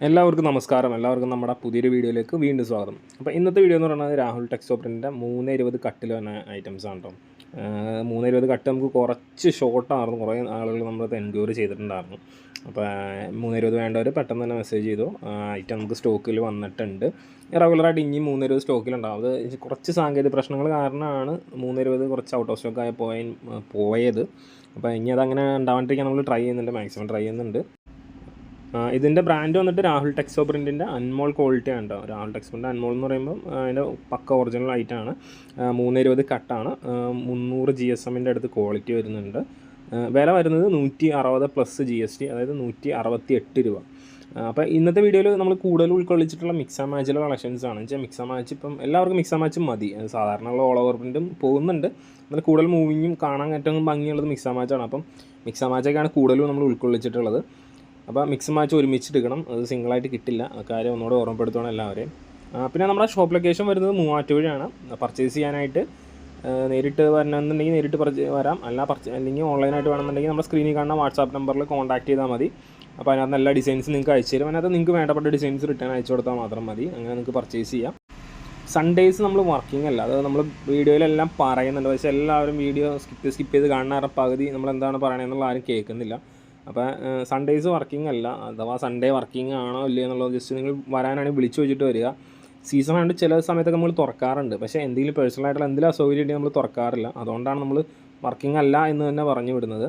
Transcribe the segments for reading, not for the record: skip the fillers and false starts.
എല്ലാവർക്കും നമസ്കാരം. എല്ലാവർക്കും നമ്മുടെ പുതിയൊരു വീഡിയോയിലേക്ക് വീണ്ടും സ്വാഗതം. അപ്പോൾ ഇന്നത്തെ വീഡിയോ എന്ന് പറയുന്നത് രാഹുൽ ടെക്സ്റ്റോ പ്രിൻ്റിൻ്റെ 320 കട്ടിൽ വന്ന ഐറ്റംസ് ആണ് കേട്ടോ. 320 കട്ട് നമുക്ക് കുറച്ച് ഷോർട്ടായിരുന്നു, കുറേ ആളുകൾ നമ്മളത് എൻക്വയറി ചെയ്തിട്ടുണ്ടായിരുന്നു. അപ്പോൾ 320 വേണ്ടവർ പെട്ടെന്ന് തന്നെ മെസ്സേജ് ചെയ്തു. ഐറ്റം നമുക്ക് സ്റ്റോക്കിൽ വന്നിട്ടുണ്ട്. റെഗുലറായിട്ട് ഇനിയും 320 സ്റ്റോക്കിലുണ്ടാവും. അത് കുറച്ച് സാങ്കേതിക പ്രശ്നങ്ങൾ കാരണമാണ് 320 കുറച്ച് ഔട്ട് ഓഫ് സ്റ്റോക്കായി പോയത്. അപ്പോൾ ഇനി അതങ്ങനെ ഉണ്ടാവാണ്ടിരിക്കാൻ നമ്മൾ മാക്സിമം ട്രൈ ചെയ്യുന്നുണ്ട്. ഇതിൻ്റെ ബ്രാൻഡ് വന്നിട്ട് രാഹുൽ ടെക്സ്റ്റോ പ്രിൻറ്റിൻ്റെ അൻമോൾ ക്വാളിറ്റി ആണ് കേട്ടോ. രാഹുൽ ടെക്സ്റ്റോ പ്രിൻ്റ് അൻമോൾ എന്ന് പറയുമ്പോൾ അതിൻ്റെ പക്ക ഒറിജിനൽ ആയിട്ടാണ്. 320 കട്ടാണ്. 300 GSM അടുത്ത് ക്വാളിറ്റി വരുന്നുണ്ട്. വില വരുന്നത് 160 പ്ലസ് GST, അതായത് 168 രൂപ. അപ്പോൾ ഇന്നത്തെ വീഡിയോയിൽ നമ്മൾ കൂടുതൽ ഉൾക്കൊള്ളിച്ചിട്ടുള്ള മിക്സ് ആൻഡ് മാച്ചിലെ കളക്ഷൻസ് ആണ്. വെച്ചാൽ മിക്സ് ആൻഡ് മാച്ച് ഇപ്പം എല്ലാവർക്കും മിക്സ് ആൻഡ് മാച്ചും മതി. സാധാരണയുള്ള ഓൾ ഓവർ പ്രിൻറ്റും പോകുന്നുണ്ട്. എന്നാൽ കൂടുതൽ മൂവിങ്ങും കാണാൻ ഏറ്റവും ഭംഗിയുള്ളത് മിക്സ് ആൻഡ് മാച്ചാണ്. അപ്പം മിക്സ് ആൻഡ് മാച്ചൊക്കെയാണ് കൂടുതലും നമ്മൾ ഉൾക്കൊള്ളിച്ചിട്ടുള്ളത്. അപ്പോൾ മിക്സ് മാച്ച് ഒരുമിച്ച് എടുക്കണം, അത് സിംഗിളായിട്ട് കിട്ടില്ല. ആ കാര്യം ഒന്നുകൂടെ ഓർമ്മപ്പെടുത്തണം എല്ലാവരെയും. പിന്നെ നമ്മുടെ ഷോപ്പ് ലൊക്കേഷൻ വരുന്നത് മൂവാറ്റുപുഴയാണ്. പർച്ചേസ് ചെയ്യാനായിട്ട് നേരിട്ട് വരണമെന്നുണ്ടെങ്കിൽ നേരിട്ട് വരാം, അല്ലെങ്കിൽ ഓൺലൈനായിട്ട് വേണമെന്നുണ്ടെങ്കിൽ നമ്മുടെ സ്ക്രീനിൽ കാണുന്ന വാട്സാപ്പ് നമ്പറിൽ കോൺടാക്ട് ചെയ്താൽ മതി. അപ്പോൾ അതിനകത്ത് എല്ലാ ഡിസൈൻസ് നിങ്ങൾക്ക് അയച്ചു തരും. അതിനകത്ത് നിങ്ങൾക്ക് വേണ്ടപ്പെട്ട ഡിസൈൻസ് റിട്ടേൺ അയച്ചു കൊടുത്താൽ മാത്രം മതി. അങ്ങനെ നിങ്ങൾക്ക് പർച്ചേസ് ചെയ്യാം. സൺഡേയ്സ് നമ്മൾ വർക്കിംഗ് അല്ല, അത് നമ്മൾ വീഡിയോയിലെല്ലാം പറയുന്നുണ്ട്. പക്ഷേ എല്ലാവരും വീഡിയോ സ്കിപ്പ് ചെയ്ത് കാണുന്ന പകുതി നമ്മൾ എന്താണ് പറയണമെന്നുള്ള ആരും കേൾക്കുന്നില്ല. അപ്പോൾ സൺഡേയ്സ് വർക്കിംഗ് അല്ല, അഥവാ സൺഡേ വർക്കിംഗ് ആണോ ഇല്ലയോ എന്നുള്ളത് ജസ്റ്റ് നിങ്ങൾ വരാനാണെങ്കിൽ വിളിച്ചു വെച്ചിട്ട് വരിക. സീസൺ ആയിട്ട് ചില സമയത്തൊക്കെ നമ്മൾ തുറക്കാറുണ്ട്, പക്ഷേ എന്തെങ്കിലും പേഴ്സണലായിട്ടുള്ള എന്തെങ്കിലും അസൗകര്യം ഉണ്ടെങ്കിൽ നമ്മൾ തുറക്കാറില്ല. അതുകൊണ്ടാണ് നമ്മൾ വർക്കിംഗ് അല്ല എന്ന് തന്നെ പറഞ്ഞു വിടുന്നത്.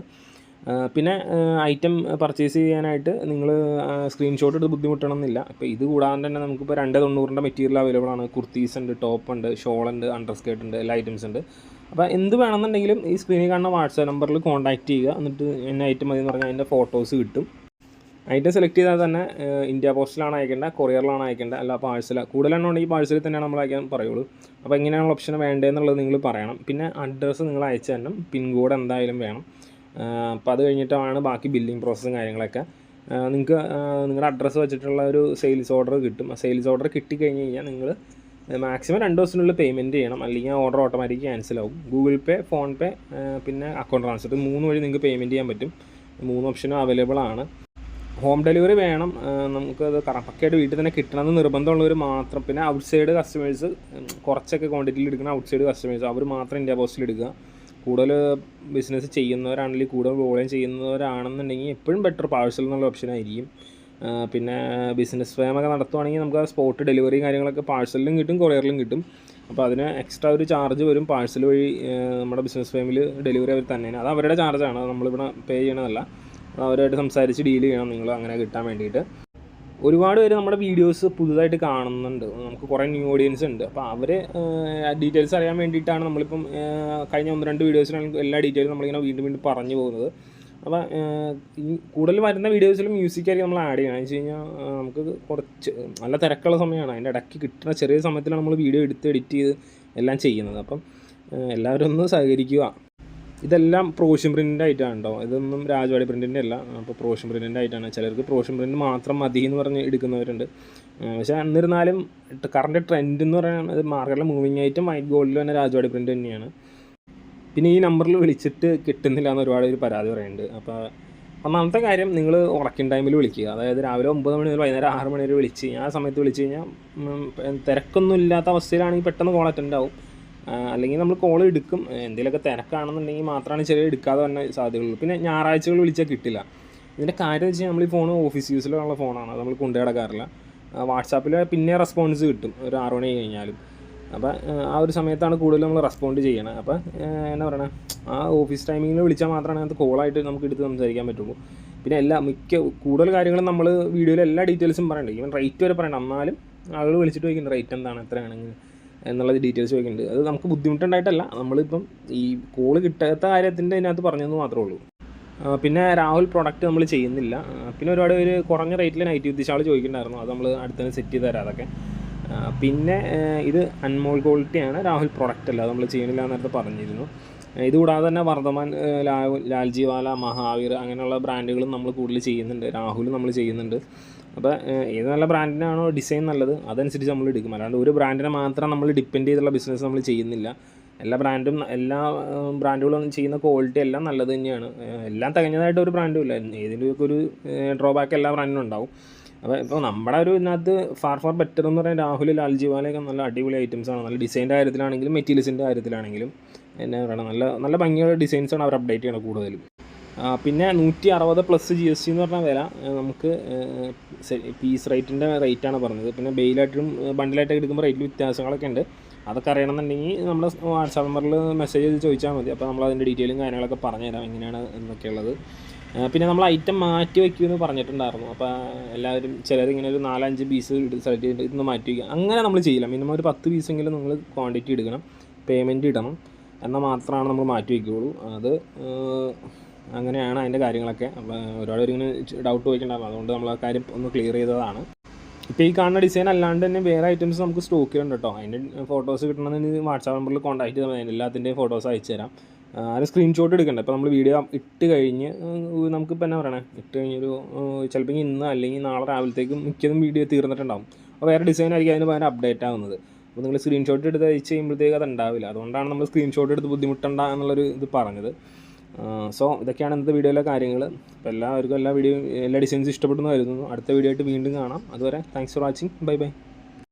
പിന്നെ ഐറ്റം പർച്ചേസ് ചെയ്യാനായിട്ട് നിങ്ങൾ സ്ക്രീൻഷോട്ട് എടുത്ത് ബുദ്ധിമുട്ടണമെന്നില്ല. ഇപ്പോൾ ഇത് കൂടാതെ തന്നെ നമുക്കിപ്പോൾ 290 മെറ്റീരിയൽ അവൈലബിൾ ആണ്. കുർത്തീസ് ഉണ്ട്, ടോപ്പ് ഉണ്ട്, ഷോൾ ഉണ്ട്, അണ്ടർ സ്കേർട്ട് ഉണ്ട്, എല്ലാ ഐറ്റംസ് ഉണ്ട്. അപ്പോൾ എന്ത് വേണമെന്നുണ്ടെങ്കിലും ഈ സ്ക്രീനിൽ കാണുന്ന വാട്സാപ്പ് നമ്പറിൽ കോൺടാക്റ്റ് ചെയ്യുക. എന്നിട്ട് എന്നെ ഐറ്റം മതി എന്ന് പറഞ്ഞാൽ അതിൻ്റെ ഫോട്ടോസ് കിട്ടും. ഐറ്റം സെലക്ട് ചെയ്താൽ തന്നെ ഇന്ത്യ പോസ്റ്റിലാണ് അയക്കേണ്ടത്, കൊറിയറിലാണ് അയക്കേണ്ടത്, അല്ല പാഴ്സൽ. കൂടുതലെണ്ണം ഉണ്ടെങ്കിൽ പാഴ്സലിൽ തന്നെയാണ് നമ്മൾ അയക്കാൻ പറയുള്ളൂ. അപ്പോൾ എങ്ങനെയാണ് ഓപ്ഷൻ വേണ്ടതെന്നുള്ളത് നിങ്ങൾ പറയണം. പിന്നെ അഡ്രസ്സ് നിങ്ങൾ അയച്ചു തരണം, പിൻകോഡ് എന്തായാലും വേണം. അപ്പോൾ അത് കഴിഞ്ഞിട്ടാണ് ബാക്കി ബില്ലിംഗ് പ്രോസസ്സും കാര്യങ്ങളൊക്കെ. നിങ്ങൾക്ക് നിങ്ങളുടെ അഡ്രസ്സ് വെച്ചിട്ടുള്ള ഒരു സെയിൽസ് ഓർഡർ കിട്ടും. ആ സെയിൽസ് ഓർഡർ കിട്ടിക്കഴിഞ്ഞ് കഴിഞ്ഞാൽ നിങ്ങൾ മാക്സിമം 2 ദിവസത്തിനുള്ളിൽ പേയ്മെൻറ്റ് ചെയ്യണം, അല്ലെങ്കിൽ ഓർഡർ ഓട്ടോമാറ്റിക് ക്യാൻസൽ ആവും. ഗൂഗിൾ പേ, ഫോൺ പേ, പിന്നെ അക്കൗണ്ട് ട്രാൻസ്ഫർ, 3 വഴി നിങ്ങൾക്ക് പേയ്മെൻറ്റ് ചെയ്യാൻ പറ്റും. 3 ഓപ്ഷനും അവൈലബിൾ ആണ്. ഹോം ഡെലിവറി വേണം, നമുക്കത് പക്കയായിട്ട് വീട്ടിൽ തന്നെ കിട്ടണമെന്ന് നിർബന്ധമുള്ളവർ മാത്രം. പിന്നെ ഔട്ട്സൈഡ് കസ്റ്റമേഴ്സ്, കുറച്ചൊക്കെ ക്വാണ്ടിറ്റിയിൽ എടുക്കുന്ന ഔട്ട്സൈഡ് കസ്റ്റമേഴ്സ്, അവർ മാത്രം ഇന്ത്യ പോസ്റ്റിൽ എടുക്കുക. കൂടുതൽ ബിസിനസ് ചെയ്യുന്നവരാണെങ്കിൽ, കൂടുതൽ വോളിയം ചെയ്യുന്നവരാണെന്നുണ്ടെങ്കിൽ എപ്പോഴും ബെറ്റർ പാഴ്സൽ എന്നുള്ള ഓപ്ഷനായിരിക്കും. പിന്നെ ബിസിനസ് ഫേമൊക്കെ നടത്തുവാണെങ്കിൽ നമുക്ക് ആ സ്പോട്ട് ഡെലിവറി കാര്യങ്ങളൊക്കെ പാഴ്സലിലും കിട്ടും, കൊറിയറിലും കിട്ടും. അപ്പോൾ അതിന് എക്സ്ട്രാ ഒരു ചാർജ് വരും. പാഴ്സൽ വഴി നമ്മുടെ ബിസിനസ് ഫേമിൽ ഡെലിവറി അവർ തന്നെയാണ്, അത് അവരുടെ ചാർജാണ്, അത് നമ്മളിവിടെ പേ ചെയ്യണതല്ല. അവരുമായിട്ട് സംസാരിച്ച് ഡീൽ ചെയ്യണം നിങ്ങൾ അങ്ങനെ കിട്ടാൻ വേണ്ടിയിട്ട്. ഒരുപാട് പേര് നമ്മുടെ വീഡിയോസ് പുതുതായിട്ട് കാണുന്നുണ്ട്, നമുക്ക് കുറേ ന്യൂ ഓഡിയൻസ് ഉണ്ട്. അപ്പോൾ അവർ ഡീറ്റെയിൽസ് അറിയാൻ വേണ്ടിയിട്ടാണ് നമ്മളിപ്പം കഴിഞ്ഞ 1-2 വീഡിയോസിനാണെങ്കിൽ എല്ലാ ഡീറ്റെയിലും നമ്മളിങ്ങനെ വീണ്ടും പറഞ്ഞു പോകുന്നത്. അപ്പോൾ ഈ കൂടുതൽ വരുന്ന വീഡിയോസിൽ മ്യൂസിക്കായിരിക്കും നമ്മൾ ആഡ് ചെയ്യണം. എന്ന് വെച്ച് കഴിഞ്ഞാൽ നമുക്ക് കുറച്ച് നല്ല തിരക്കുള്ള സമയമാണ്, അതിൻ്റെ ഇടയ്ക്ക് കിട്ടുന്ന ചെറിയ സമയത്തിലാണ് നമ്മൾ വീഡിയോ എടുത്ത് എഡിറ്റ് ചെയ്ത് എല്ലാം ചെയ്യുന്നത്. അപ്പം എല്ലാവരും ഒന്ന് സഹകരിക്കുക. ഇതെല്ലാം പ്രോഷ്യൻ പ്രിൻ്റിൻ്റെ ആയിട്ടാണ് കേട്ടോ, ഇതൊന്നും രാജവാടി പ്രിൻറ്റിൻ്റെ അല്ല. അപ്പോൾ പ്രോഷ്യൻ പ്രിൻറ്റിൻ്റെ ആയിട്ടാണ്. ചിലർക്ക് പ്രോഷ്യൻ പ്രിൻറ്റ് മാത്രം മതി എന്ന് പറഞ്ഞ് എടുക്കുന്നവരുണ്ട്. പക്ഷേ എന്നിരുന്നാലും കറണ്ട് ട്രെൻഡ് എന്ന് പറയുന്നത് മാർക്കറ്റിലെ മൂവിങ് ആയിട്ടും വൈറ്റ് ഗോൾഡിൽ തന്നെ രാജവാടി പ്രിൻറ്റ് തന്നെയാണ്. പിന്നെ ഈ നമ്പറിൽ വിളിച്ചിട്ട് കിട്ടുന്നില്ല എന്ന് ഒരുപാട് പേര് പരാതി പറയുന്നുണ്ട്. അപ്പോൾ ഒന്നാമത്തെ കാര്യം, നിങ്ങൾ വർക്കിംഗ് ടൈമിൽ വിളിക്കുക. അതായത് രാവിലെ 9 മണി മുതൽ വൈകുന്നേരം 6 മണി വരെ വിളിച്ച് ആ സമയത്ത് വിളിച്ച് കഴിഞ്ഞാൽ തിരക്കൊന്നും ഇല്ലാത്ത അവസ്ഥയിലാണെങ്കിൽ പെട്ടെന്ന് കോൾ അറ്റൻഡ് ആവും. അല്ലെങ്കിൽ നമ്മൾ കോൾ എടുക്കും, എന്തെങ്കിലുമൊക്കെ തിരക്കാണെന്നുണ്ടെങ്കിൽ മാത്രമാണ് ചെറിയ എടുക്കാതെ തന്നെ സാധ്യതയുള്ളൂ. പിന്നെ ഞായറാഴ്ചകൾ വിളിച്ചാൽ കിട്ടില്ല. ഇതിൻ്റെ കാര്യം വെച്ച് കഴിഞ്ഞാൽ നമ്മൾ ഈ ഫോൺ ഓഫീസ് യൂസിലുള്ള ഫോണാണ്, അത് നമ്മൾ കൊണ്ടു കിടക്കാറില്ല. വാട്സാപ്പിൽ പിന്നെ റെസ്പോൺസ് കിട്ടും ഒരു 6 മണി കഴിഞ്ഞാലും. അപ്പോൾ ആ ഒരു സമയത്താണ് കൂടുതൽ നമ്മൾ റെസ്പോണ്ട് ചെയ്യണത്. അപ്പോൾ എന്നാ പറയണത്, ആ ഓഫീസ് ടൈമിങ്ങിൽ വിളിച്ചാൽ മാത്രമാണ് അത് കോളായിട്ട് നമുക്ക് എടുത്ത് സംസാരിക്കാൻ പറ്റുള്ളൂ. പിന്നെ കൂടുതൽ കാര്യങ്ങളും നമ്മൾ വീഡിയോയിൽ എല്ലാ ഡീറ്റെയിൽസും പറയണ്ടേ, ഈവൻ റേറ്റ് വരെ പറയണം. എന്നാലും ആളുകൾ വിളിച്ചിട്ട് ചോദിക്കുന്നുണ്ട് റേറ്റ് എന്താണ്, എത്രയാണെങ്കിൽ എന്നുള്ളത് ഡീറ്റെയിൽസ് ചോദിക്കുന്നുണ്ട്. അത് നമുക്ക് ബുദ്ധിമുട്ടുണ്ടായിട്ടല്ല, നമ്മളിപ്പം ഈ കോള് കിട്ടാത്ത കാര്യത്തിൻ്റെ അതിനകത്ത് പറഞ്ഞതെന്ന് മാത്രമേ ഉള്ളൂ. പിന്നെ രാഹുൽ പ്രൊഡക്റ്റ് നമ്മൾ ചെയ്യുന്നില്ല. പിന്നെ ഒരുപാട് പേര് കുറഞ്ഞ റേറ്റിൽ നൈറ്റ് വിത്ത് ഷാൾ ചോദിക്കുന്നുണ്ടായിരുന്നു, അത് നമ്മൾ അടുത്തന്നെ സെറ്റ് ചെയ്ത് തരാം അതൊക്കെ. പിന്നെ ഇത് അൻമോൾ ക്വാളിറ്റിയാണ്, രാഹുൽ പ്രൊഡക്റ്റ് അല്ല, അത് നമ്മൾ ചെയ്യണില്ല എന്ന് നേരത്തെ പറഞ്ഞിരുന്നു. ഇതുകൂടാതെ തന്നെ വർദ്ധമാൻ, ലാൽജിവാല, മഹാവീർ അങ്ങനെയുള്ള ബ്രാൻഡുകളും നമ്മൾ കൂടുതൽ ചെയ്യുന്നുണ്ട്. രാഹുൽ നമ്മൾ ചെയ്യുന്നുണ്ട്. അപ്പോൾ ഏത് നല്ല ബ്രാൻഡിനാണോ ഡിസൈൻ നല്ലത് അതനുസരിച്ച് നമ്മൾ എടുക്കും. അല്ലാണ്ട് ഒരു ബ്രാൻഡിനെ മാത്രം നമ്മൾ ഡിപ്പെൻഡ് ചെയ്തുള്ള ബിസിനസ് നമ്മൾ ചെയ്യുന്നില്ല. എല്ലാ ബ്രാൻഡുകളും ചെയ്യുന്ന ക്വാളിറ്റി എല്ലാം നല്ലത് തന്നെയാണ്. എല്ലാം തികഞ്ഞതായിട്ട് ഒരു ബ്രാൻഡും ഇല്ല, ഏതെങ്കിലുമൊക്കെ ഒരു ഡ്രോബാക്ക് എല്ലാ ബ്രാൻഡിനും ഉണ്ടാവും. അപ്പോൾ ഇപ്പോൾ നമ്മുടെ ഒരു ഇതിനകത്ത് ഫാർ ബെറ്റർ എന്ന് പറയുന്നത് രാഹുൽ ലാൽജിവാലയൊക്കെ നല്ല അടിപൊളി ഐറ്റംസാണ്. നല്ല ഡിസൈൻ്റെ കാര്യത്തിലാണെങ്കിലും മെറ്റീരിയൽസിൻ്റെ കാര്യത്തിലാണെങ്കിലും എന്നാ പറയുക, നല്ല നല്ല ഭംഗിയുള്ള ഡിസൈൻസാണ് അവർ അപ്ഡേറ്റ് ചെയ്യണത് കൂടുതലും. പിന്നെ 160+ GST എന്ന് പറഞ്ഞ വില നമുക്ക് പീസ് റേറ്റാണ് പറഞ്ഞത്. പിന്നെ ബെയിലായിട്ടും ബണ്ടിലായിട്ടൊക്കെ എടുക്കുമ്പോൾ റേറ്റിൽ വ്യത്യാസങ്ങളൊക്കെ ഉണ്ട്. അതൊക്കെ അറിയണമെന്നുണ്ടെങ്കിൽ നമ്മുടെ വാട്സാപ്പ് നമ്പറിൽ മെസ്സേജ് ചെയ്ത് ചോദിച്ചാൽ മതി. അപ്പോൾ നമ്മൾ അതിൻ്റെ ഡീറ്റെയിലും കാര്യങ്ങളൊക്കെ പറഞ്ഞുതരാം എങ്ങനെയാണ് എന്നൊക്കെയുള്ളത്. പിന്നെ നമ്മൾ ഐറ്റം മാറ്റി വയ്ക്കുമെന്ന് പറഞ്ഞിട്ടുണ്ടായിരുന്നു. അപ്പോൾ എല്ലാവരും ചിലരിങ്ങനെ ഒരു 4-5 പീസ് സെലക്ട് ചെയ്തിട്ട് ഇതൊന്ന് മാറ്റി വയ്ക്കുക, അങ്ങനെ നമ്മൾ ചെയ്യില്ല. മിനിമം ഒരു 10 പീസെങ്കിലും നിങ്ങൾ ക്വാണ്ടിറ്റി എടുക്കണം, പേയ്മെൻറ്റ് ഇടണം, എന്നാൽ മാത്രമാണ് നമ്മൾ മാറ്റി വയ്ക്കുകയുള്ളൂ. അത് അങ്ങനെയാണ് അതിൻ്റെ കാര്യങ്ങളൊക്കെ. അപ്പോൾ ഒരുപാട് ഇങ്ങനെ ഡൗട്ട് ചോദിക്കണ്ടായിരുന്നു, അതുകൊണ്ട് നമ്മൾ ആ കാര്യം ഒന്ന് ക്ലിയർ ചെയ്തതാണ്. ഇപ്പോൾ ഈ കാണുന്ന ഡിസൈൻ അല്ലാണ്ട് തന്നെ വേറെ ഐറ്റംസ് നമുക്ക് സ്റ്റോക്കിലുണ്ട് കേട്ടോ. അതിൻ്റെ ഫോട്ടോസ് കിട്ടണമെന്ന് വാട്സാപ്പ് നമ്പറിൽ കോൺടാക്ട് ചെയ്താൽ മതി, എല്ലാത്തിൻ്റെയും ഫോട്ടോസ് അയച്ചു തരാം. അതിന് സ്ക്രീൻഷോട്ട് എടുക്കണ്ട. ഇപ്പോൾ നമ്മൾ വീഡിയോ ഇട്ട് കഴിഞ്ഞ് നമുക്കിപ്പോൾ എന്നാ പറയണേ, ഇട്ട് കഴിഞ്ഞൊരു ചിലപ്പോൾ ഇന്ന് അല്ലെങ്കിൽ നാളെ രാവിലത്തേക്കും മിക്കതും വീഡിയോ തീർന്നിട്ടുണ്ടാകും. അപ്പോൾ വേറെ ഡിസൈൻ ആയിരിക്കും അതിന് പകരം അപ്ഡേറ്റ് ആവുന്നത്. അപ്പോൾ നിങ്ങൾ സ്ക്രീൻഷോട്ട് എടുത്ത് അയച്ച് കഴിയുമ്പോഴത്തേക്ക് അത് ഉണ്ടാവില്ല. അതുകൊണ്ടാണ് നമ്മൾ സ്ക്രീൻഷോട്ട് എടുത്ത് ബുദ്ധിമുട്ടണ്ട എന്നുള്ളൊരു ഇത് പറഞ്ഞത്. സോ ഇതൊക്കെയാണ് ഇന്നത്തെ വീഡിയോയിലെ കാര്യങ്ങൾ. അപ്പോൾ എല്ലാവർക്കും എല്ലാ ഡിസൈൻസും ഇഷ്ടപ്പെടുന്നു കരുതുന്നു. അടുത്ത വീഡിയോ ആയിട്ട് വീണ്ടും കാണാം. അതുവരെ thanks for watching. Bye bye.